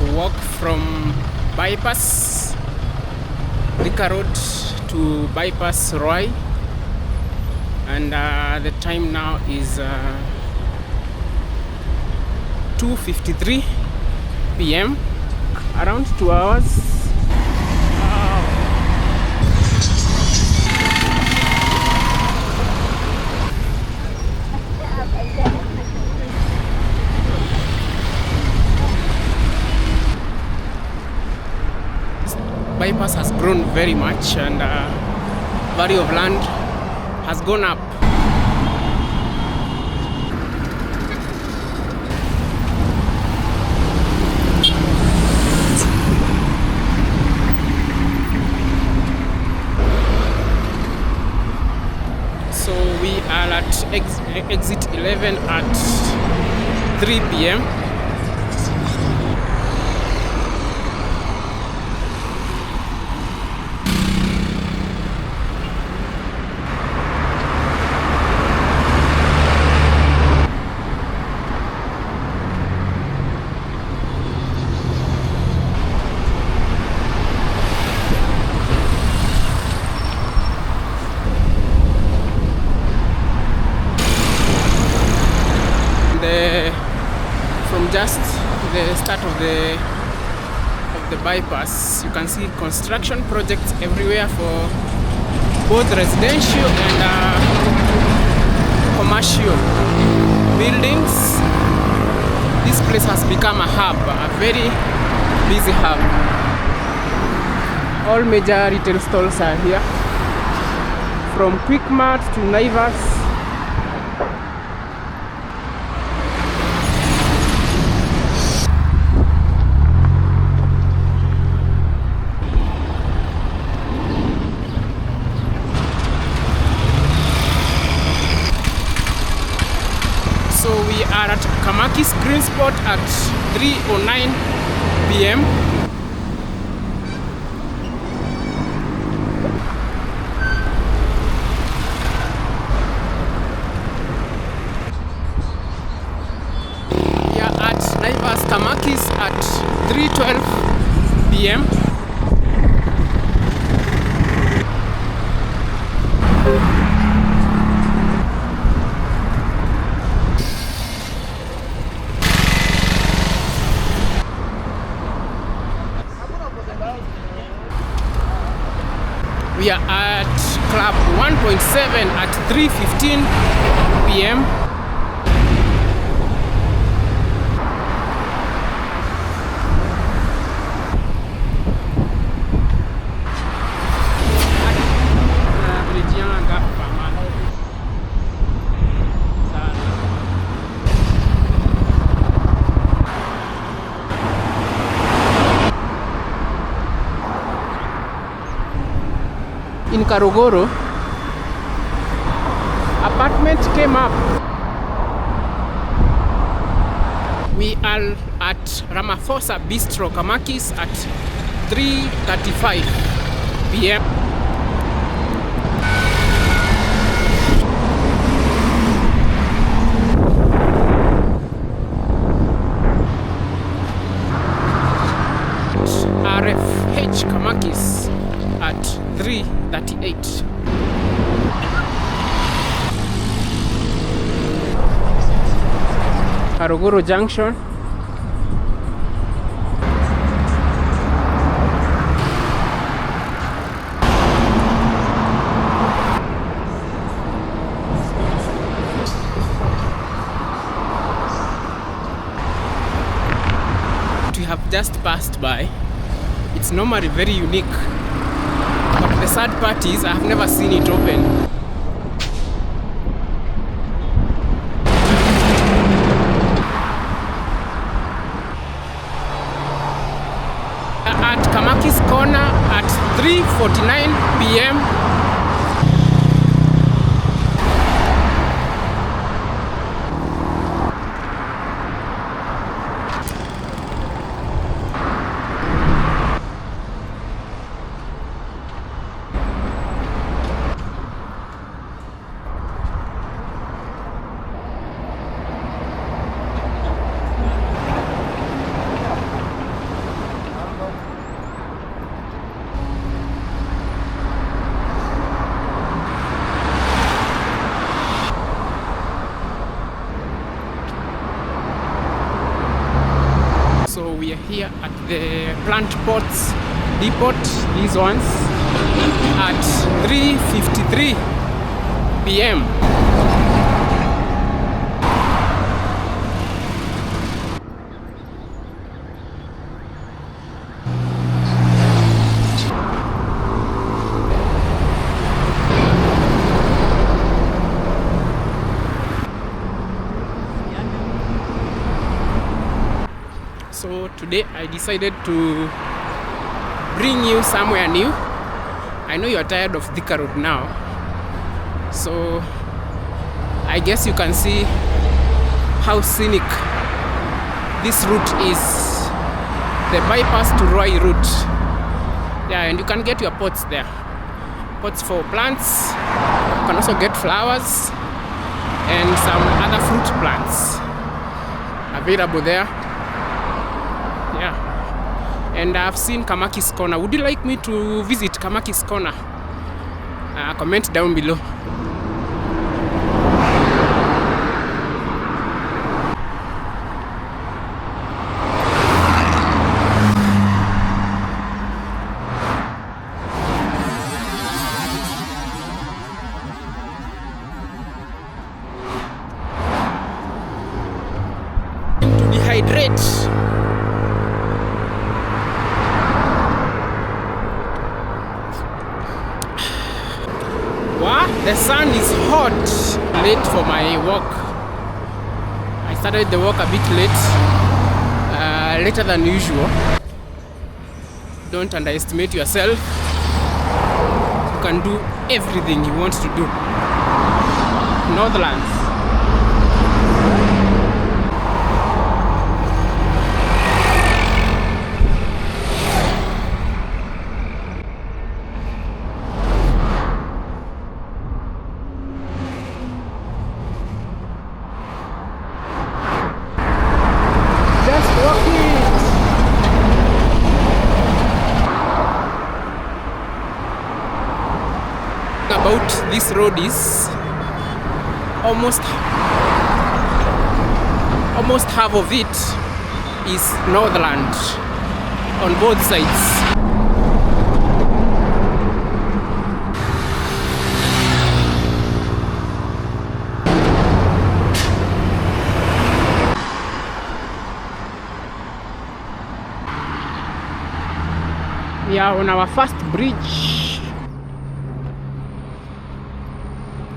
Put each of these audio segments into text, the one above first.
walk from Bypass, Thika Road to Bypass Ruai, and the time now is 2:53 p.m. Around 2 hours. Bypass has grown very much, and value of land has gone up. So we are at exit 11 at 3 p.m. From just the start of the bypass, you can see construction projects everywhere for both residential and commercial buildings. This place has become a hub, a very busy hub. All major retail stores are here, from Quickmart to Naivas. So we are at Kamaki's Green Spot at 3:09 p.m. We are at Naivas Kamaki's at 3:12 p.m. We are at Club 1.7 at 3:15 p.m. In Karugoro, apartment came up. We are at Ramaphosa Bistro Kamaki's at 3:35 p.m. RFH Kamaki's at 3:38. Karugoro Junction. We have just passed by. It's normally very unique, but the sad part is I have never seen it open. At Kamaki's Corner at 3:49 p.m. here at the plant pots depot, these ones, at 3:53 p.m. So today I decided to bring you somewhere new. I know you're tired of Thika Road now, so I guess you can see how scenic this route is. The bypass to Ruai route. Yeah, and you can get your pots there. Pots for plants. You can also get flowers and some other fruit plants available there. Yeah, and I've seen Kamaki's Corner. Would you like me to visit Kamaki's Corner? Comment down below. To dehydrate. The sun is hot. Late for my walk. I started the walk a bit late, later than usual. Don't underestimate yourself. You can do everything you want to do. Northlands. About this road is almost half of it is Northland on both sides. We are on our first bridge.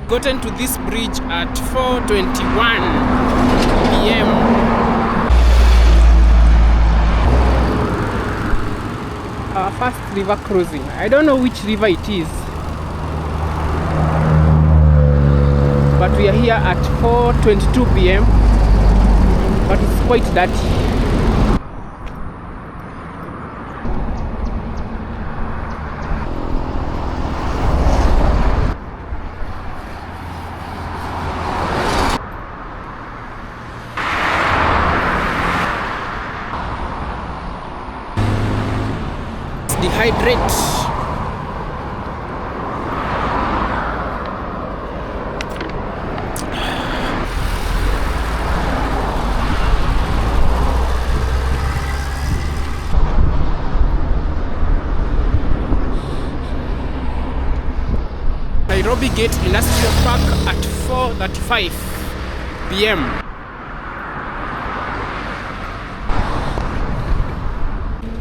Gotten to this bridge at 4:21 p.m. Our first river crossing. I don't know which river it is, but we are here at 4:22 p.m. but it's quite dirty. Dehydrate. Nairobi Gate Industrial Park at 4:35 p.m.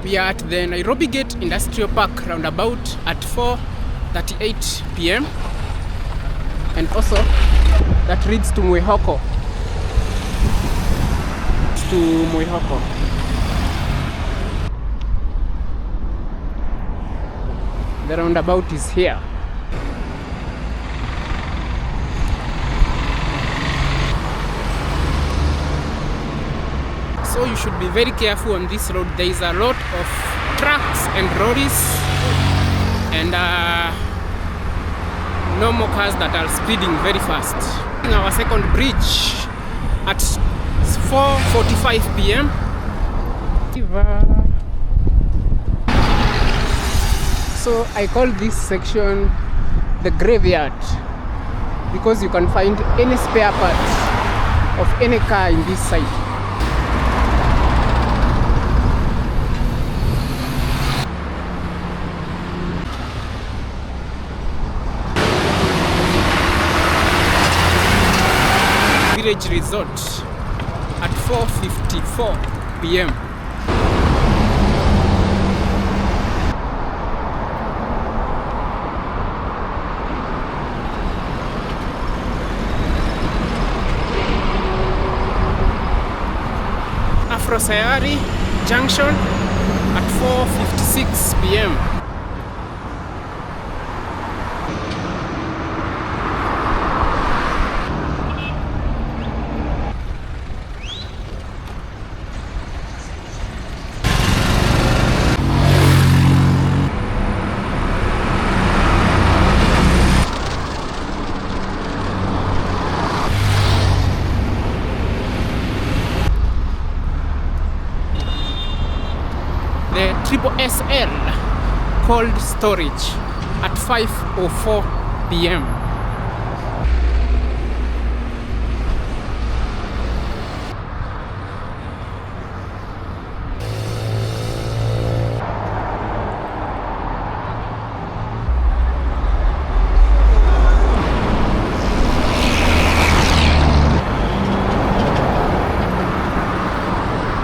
We are at the Nairobi Gate Industrial Park roundabout at 4:38 p.m. and also that leads to Mwihoko. The roundabout is here. So you should be very careful on this road. There is a lot of trucks and lorries and normal cars that are speeding very fast. Our second bridge at 4:45 p.m. So I call this section the graveyard because you can find any spare part of any car in this side. Beach Resort at 4:54 p.m. Sayari junction at 4:56 p.m. SL cold storage at 5:04 p.m.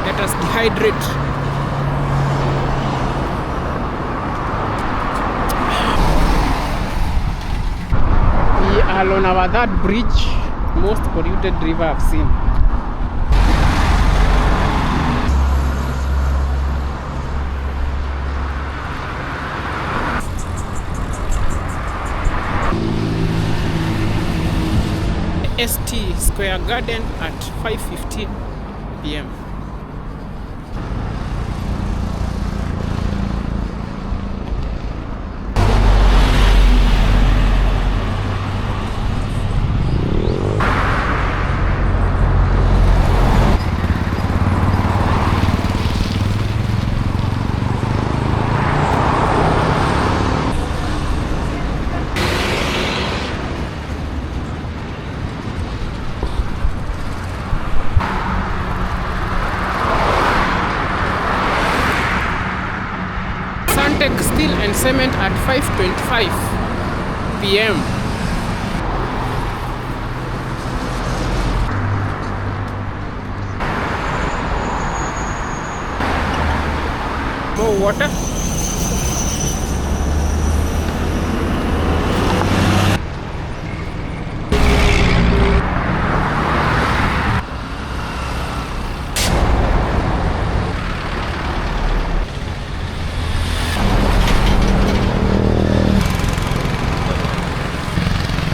Let us dehydrate. On our third bridge, most polluted river I've seen. ST Square Garden at 5:15 p.m. Steel and cement at 5:25 p.m. More water.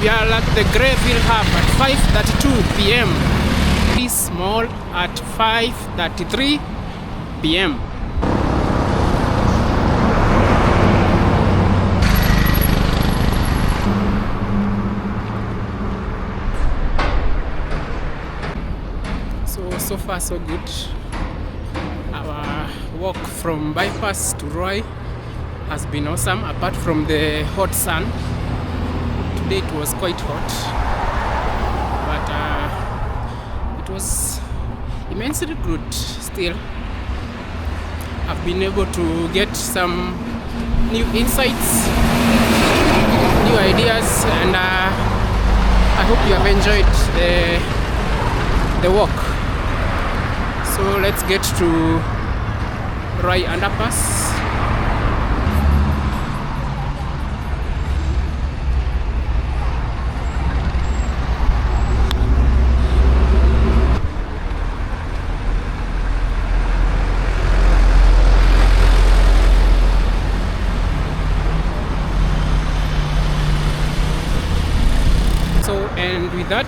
We are at the Greyville Hub at 5:32 p.m. This mall at 5:33 p.m. So far so good. Our walk from Bypass to Ruai has been awesome, apart from the hot sun. Today it was quite hot, but it was immensely good. Still, I've been able to get some new insights, new ideas, and I hope you have enjoyed the walk. So let's get to Ruai Underpass. And with that,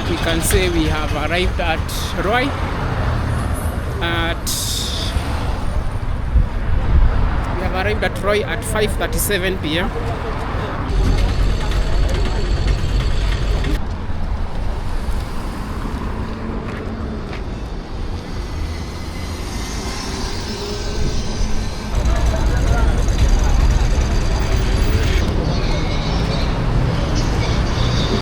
we can say we have arrived at Ruai at 5:37 p.m.